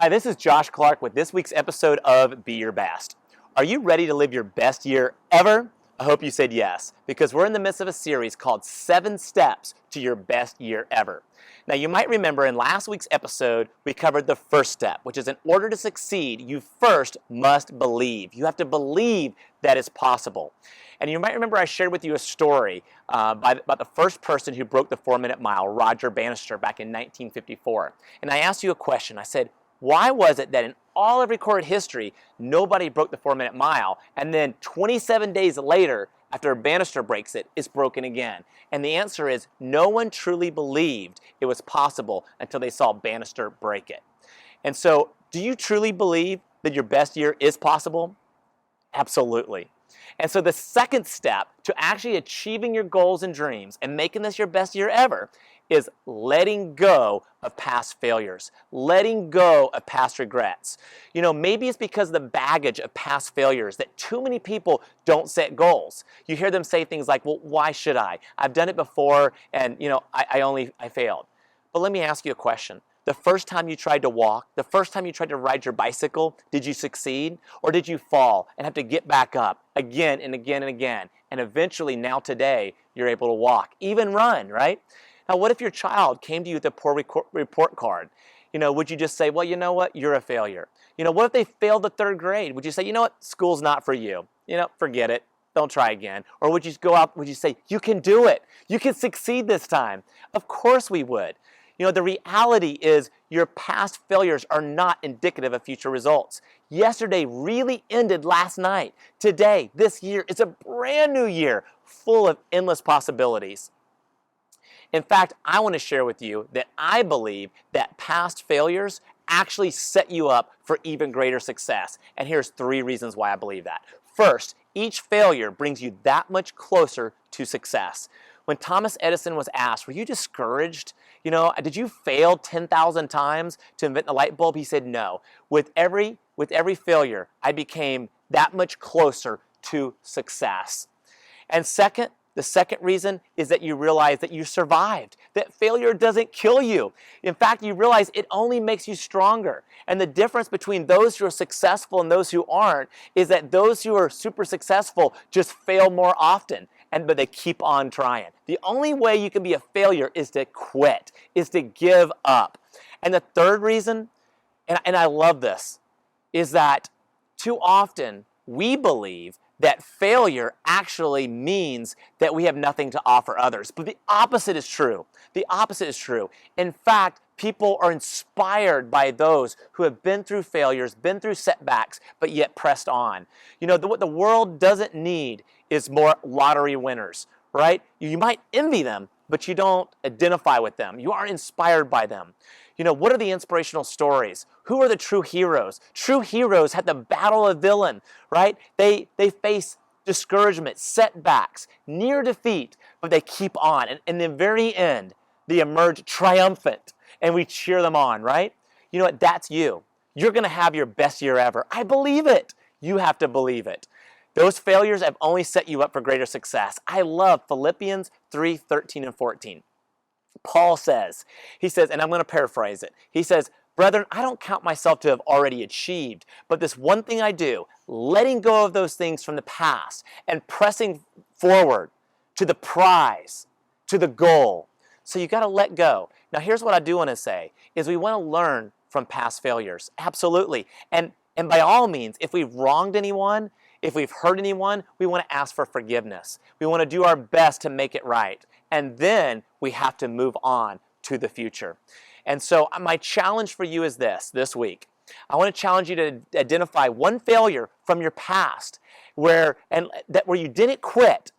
Hi, this is Josh Clark with this week's episode of Be Your Best. Are you ready to live your best year ever? I hope you said yes, because we're in the midst of a series called 7 Steps to Your Best Year Ever. Now, you might remember in last week's episode, we covered the first step, which is in order to succeed, you first must believe. You have to believe that it's possible. And you might remember I shared with you a story about the first person who broke the 4-minute mile, Roger Bannister, back in 1954. And I asked you a question. I said, why was it that in all of recorded history, nobody broke the 4-minute mile, and then 27 days later, after Bannister breaks it, it's broken again? And the answer is no one truly believed it was possible until they saw Bannister break it. And so, do you truly believe that your best year is possible? Absolutely. And so the second step to actually achieving your goals and dreams and making this your best year ever is letting go of past failures, letting go of past regrets. You know, maybe it's because of the baggage of past failures that too many people don't set goals. You hear them say things like, well, why should I? I've done it before and, I failed. But let me ask you a question. The first time you tried to walk, the first time you tried to ride your bicycle, did you succeed? Or did you fall and have to get back up again and again and again? And eventually, now today, you're able to walk, even run, right? Now, what if your child came to you with a poor report card? Would you just say, well, you know what, you're a failure? What if they failed the 3rd grade? Would you say, you know what, school's not for you? Forget it. Don't try again. Or would you go out, would you say, you can do it. You can succeed this time. Of course we would. The reality is your past failures are not indicative of future results. Yesterday really ended last night. Today, this year, it's a brand new year full of endless possibilities. In fact, I want to share with you that I believe that past failures actually set you up for even greater success. And here's 3 reasons why I believe that. First, each failure brings you that much closer to success. When Thomas Edison was asked, were you discouraged? Did you fail 10,000 times to invent the light bulb? He said, no. With every failure, I became that much closer to success. And second, the second reason is that you realize that you survived, that failure doesn't kill you. In fact, you realize it only makes you stronger. And the difference between those who are successful and those who aren't is that those who are super successful just fail more often, but they keep on trying. The only way you can be a failure is to quit, is to give up. And the third reason, and I love this, is that too often we believe that failure actually means that we have nothing to offer others. But the opposite is true. The opposite is true. In fact, people are inspired by those who have been through failures, been through setbacks, but yet pressed on. What the world doesn't need is more lottery winners, right? You might envy them, but you don't identify with them. You aren't inspired by them. What are the inspirational stories? Who are the true heroes? True heroes had to battle a villain, right? They face discouragement, setbacks, near defeat, but they keep on. And in the very end, they emerge triumphant, and we cheer them on, right? You know what? That's you. You're going to have your best year ever. I believe it. You have to believe it. Those failures have only set you up for greater success. I love Philippians 3:13 and 14. Paul says, and I'm going to paraphrase it. He says, brethren, I don't count myself to have already achieved, but this one thing I do, letting go of those things from the past and pressing forward to the prize, to the goal. So you got to let go. Now here's what I do want to say, is we want to learn from past failures. Absolutely. And by all means, if we've wronged anyone, if we've hurt anyone, we want to ask for forgiveness. We want to do our best to make it right. And then we have to move on to the future. And so my challenge for you is this week. I want to challenge you to identify one failure from your past where you didn't quit.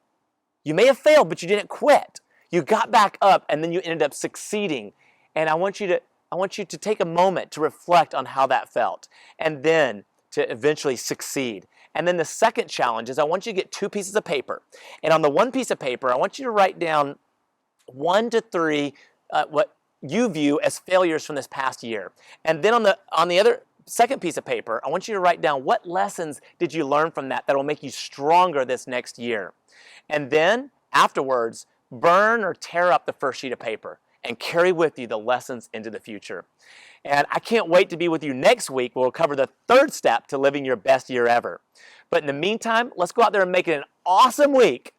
You may have failed, but you didn't quit. You got back up and then you ended up succeeding. And I want you to take a moment to reflect on how that felt and then to eventually succeed. And then the second challenge is I want you to get 2 pieces of paper. And on the one piece of paper, I want you to write down 1 to 3 what you view as failures from this past year. And then on the other second piece of paper, I want you to write down what lessons did you learn from that will make you stronger this next year. And then afterwards, burn or tear up the first sheet of paper and carry with you the lessons into the future. And I can't wait to be with you next week. We'll cover the third step to living your best year ever. But in the meantime, let's go out there and make it an awesome week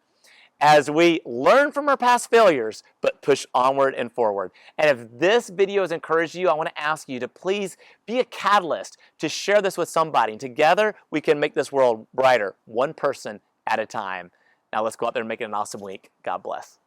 as we learn from our past failures, but push onward and forward. And if this video has encouraged you, I want to ask you to please be a catalyst to share this with somebody. And together, we can make this world brighter, one person at a time. Now let's go out there and make it an awesome week. God bless.